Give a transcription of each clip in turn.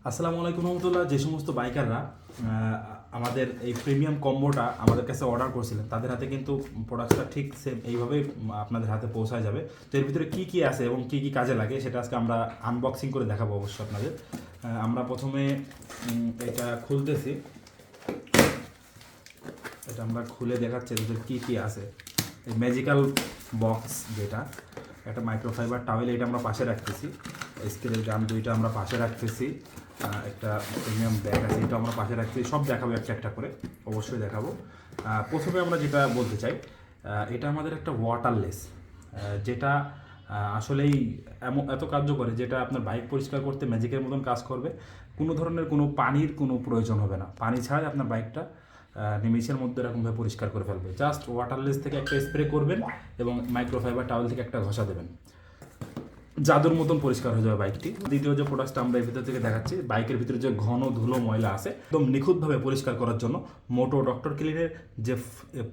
আসসালামু আলাইকুম রহমতুল্লাহ। যে সমস্ত বাইকাররা আমাদের এই প্রিমিয়াম কম্বোটা আমাদের কাছে অর্ডার করছিলেন, তাদের হাতে কিন্তু প্রোডাক্টটা ঠিক সেম এইভাবেই আপনাদের হাতে পৌঁছায় যাবে। তো এর ভিতরে কী কী আছে এবং কী কী কাজে লাগে সেটা আজকে আমরা আনবক্সিং করে দেখাবো অবশ্যই আপনাদের। আমরা প্রথমে এটা খুলতেছি, এটা আমরা খুলে দেখাচ্ছি এর ভিতরে কী কী আছে। এই ম্যাজিক্যাল বক্স যেটা, একটা মাইক্রোফাইবার টাওয়েল, এটা আমরা পাশে রাখতেছি। স্কেলের গান দুইটা আমরা পাশে রাখতেছি। একটা প্রিমিয়াম ব্যাগ আছে, এটা আমরা পাশে রাখতেছি। সব দেখাবো একটা একটা করে, অবশ্যই দেখাবো। প্রথমে আমরা যেটা বলতে চাই, এটা আমাদের একটা ওয়াটারলেস, যেটা আসলেই এত কার্যকরী, যেটা আপনার বাইক পরিষ্কার করতে ম্যাজিকের মতন কাজ করবে। কোনো ধরনের কোনো পানির কোনো প্রয়োজন হবে না, পানি ছাড়াই আপনার বাইকটা নিমিষের মধ্যে এরকমভাবে পরিষ্কার করে ফেলবে। জাস্ট ওয়াটারলেস থেকে একটা স্প্রে করবেন এবং মাইক্রোফাইবার টাওয়েল থেকে একটা ঘষা দেবেন, জাদুর মতন পরিষ্কার হয়ে যাবে বাইকটি। দ্বিতীয় যে প্রোডাক্টটা আমরা এর ভিতর থেকে দেখাচ্ছি, বাইকের ভিতরে যে ঘন ধুলো ময়লা আছে একদম নিখুঁতভাবে পরিষ্কার করার জন্য মোটো ডক্টর ক্লিনের যে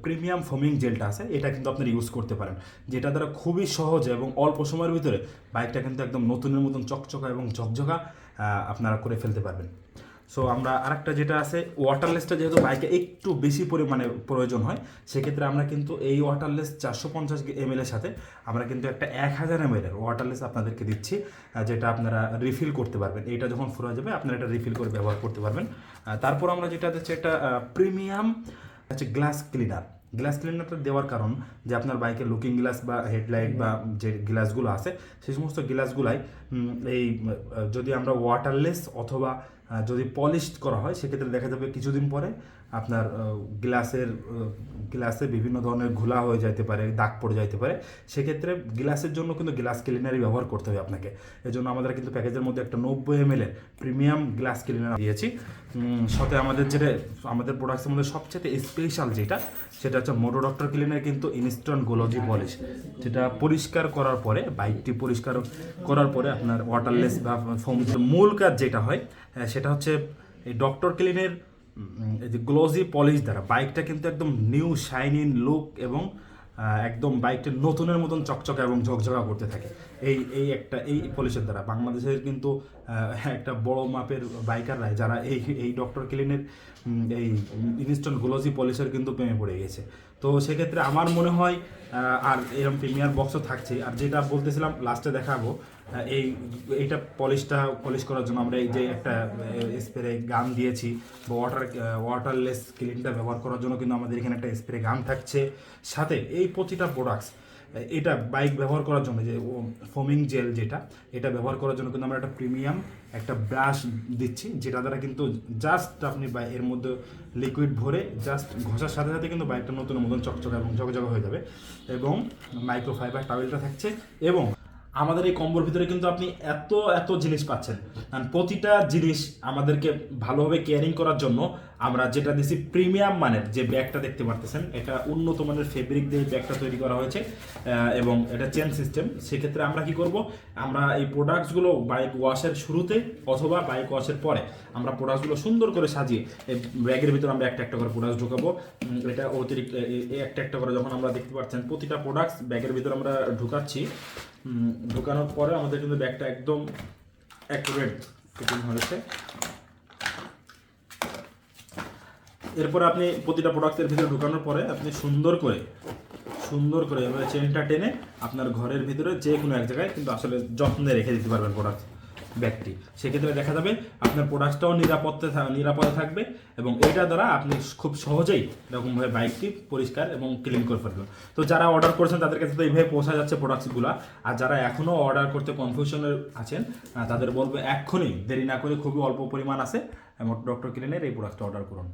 প্রিমিয়াম ফোমিং জেলটা আছে, এটা কিন্তু আপনারা ইউজ করতে পারেন, যেটা দ্বারা খুবই সহজে এবং অল্প সময়ের ভিতরে বাইকটা কিন্তু একদম নতুনের মতন চকচকা এবং ঝকঝকা আপনারা করে ফেলতে পারবেন। সো আমরা আরেকটা যেটা আছে, ওয়াটারলেসটা যেহেতু বাইকে একটু বেশি পরিমাণে প্রয়োজন হয়, সেক্ষেত্রে আমরা কিন্তু এই ওয়াটারলেস 450 ml এর সাথে আমরা কিন্তু একটা 1000 ml এর ওয়াটারলেস আপনাদেরকে দিচ্ছি, যেটা আপনারা রিফিল করতে পারবেন। এটা যখন ফুরিয়ে যাবে আপনারা এটা রিফিল করে ব্যবহার করতে পারবেন। তারপর আমরা যেটা দিচ্ছি, একটা প্রিমিয়াম হচ্ছে গ্লাস ক্লিনার। গ্লাস ক্লিনারটা দেওয়ার কারণ যে আপনার বাইকের লুকিং গ্লাস বা হেডলাইট বা যে গ্লাসগুলো আছে, সেই সমস্ত গ্লাসগুলাই এই যদি আমরা ওয়াটারলেস অথবা যদি পলিশ করা হয়, সেক্ষেত্রে দেখা যাবে কিছুদিন পরে আপনার গ্লাসে বিভিন্ন ধরনের ঘোলা হয়ে যেতে পারে, দাগ পড়ে যেতে পারে। সেক্ষেত্রে গ্লাসের জন্য কিন্তু গ্লাস ক্লিনারই ব্যবহার করতে হবে আপনাকে। এজন্য আমাদের কিন্তু প্যাকেজের মধ্যে একটা 90 ml এর প্রিমিয়াম গ্লাস ক্লিনার দিয়েছি। সাথে আমাদের প্রোডাক্টের মধ্যে সবচেয়ে স্পেশাল যেটা, সেটা হচ্ছে মোটো ডক্টর ক্লিনের কিন্তু ইনস্ট্যান্ট গ্লোজি পলিশ, যেটা পরিষ্কার করার পরে, বাইকটি পরিষ্কার করার পরে আপনার ওয়াটারলেস বা ফোম মূল কাজ যেটা হয়, সেটা হচ্ছে এই ডক্টর ক্লিনের এই যে গ্লোজি পলিশ দ্বারা বাইকটা কিন্তু একদম নিউ শাইনিং লুক এবং একদম বাইকটা নতুনের মতন চকচকা এবং ঝকঝকা করতে থাকে। এই পলিশের দ্বারা বাংলাদেশের কিন্তু একটা বড় মাপের বাইকাররাই যারা এই ডক্টর ক্লিনের এই ইনস্ট্যান্ট গ্লোজি পলিশের কিন্তু প্রেমে পড়ে গেছে। তো সেক্ষেত্রে আমার মনে হয় আর এরকম প্রিমিয়ার বক্সও থাকছে। আর যেটা বলতেছিলাম লাস্টে দেখাবো, এইটা পলিশ করার জন্য আমরা এই যে একটা স্প্রে গান দিয়েছি, বা ওয়াটারলেস ক্লিনটা ব্যবহার করার জন্য কিন্তু আমাদের এখানে একটা স্প্রে গান থাকছে সাথে। এই প্রতিটা প্রোডাক্টস, এটা বাইক ব্যবহার করার জন্য যে ফোমিং জেল যেটা, এটা ব্যবহার করার জন্য কিন্তু আমরা একটা প্রিমিয়াম একটা ব্রাশ দিচ্ছি, যেটা দ্বারা কিন্তু জাস্ট আপনি এর মধ্যে লিকুইড ভরে জাস্ট ঘষার সাথে সাথে কিন্তু বাইকটা নতুন মতন চকচকা এবং ঝকঝকা হয়ে যাবে। এবং মাইক্রোফাইবার টাওয়েলটা থাকছে। এবং আমাদের এই কম্বোর ভিতরে কিন্তু আপনি এত এত জিনিস পাচ্ছেন, কারণ প্রতিটা জিনিস আমাদেরকে ভালোভাবে কেয়ারিং করার জন্য আমরা যেটা দিছি প্রিমিয়াম মানের যে ব্যাগটা দেখতে পারতেছেন, এটা উন্নত মানের ফেব্রিক দিয়ে ব্যাগটা তৈরি করা হয়েছে এবং এটা চেন সিস্টেম। সেক্ষেত্রে আমরা কি করব, আমরা এই প্রোডাক্টসগুলো বাইক ওয়াশের শুরুতে অথবা বাইক ওয়াশের পরে আমরা প্রোডাক্টসগুলো সুন্দর করে সাজিয়ে এই ব্যাগের ভিতরে আমরা একটা একটা করে প্রোডাক্টস ঢুকাবো। এটা অতিরিক্ত একটা একটা করে যখন আমরা দেখতে পাচ্ছেন প্রতিটা প্রোডাক্টস ব্যাগের ভিতরে আমরা ঢুকাচ্ছি, ঢোকানোর পরে আমাদের কিন্তু ব্যাগটা একদম অ্যাকুরেট ফিটিং হয়েছে। এরপরে আপনি প্রতিটা প্রোডাক্টের ভিতরে ঢোকানোর পরে আপনি সুন্দর করে এভাবে চেনটা টেনে আপনার ঘরের ভিতরে যে কোনো এক জায়গায় কিন্তু আসলে যত্নে রেখে দিতে পারবেন প্রোডাক্ট ব্যাগটি। সেক্ষেত্রে দেখা যাবে আপনার প্রোডাক্টটাও নিরাপদে থাকবে এবং এটা দ্বারা আপনি খুব সহজেই এরকমভাবে বাইকটি পরিষ্কার এবং ক্লিন করে ফেলবেন। তো যারা অর্ডার করেছেন তাদের কাছে তো এইভাবে পৌঁছা যাচ্ছে প্রোডাক্টসগুলো। আর যারা এখনও অর্ডার করতে কনফিউশনে আছেন, তাদের বলবো এক্ষুনি দেরি না করে, খুবই অল্প পরিমাণ আছে, ডক্টর ক্লিনের এই প্রোডাক্টটা অর্ডার করুন।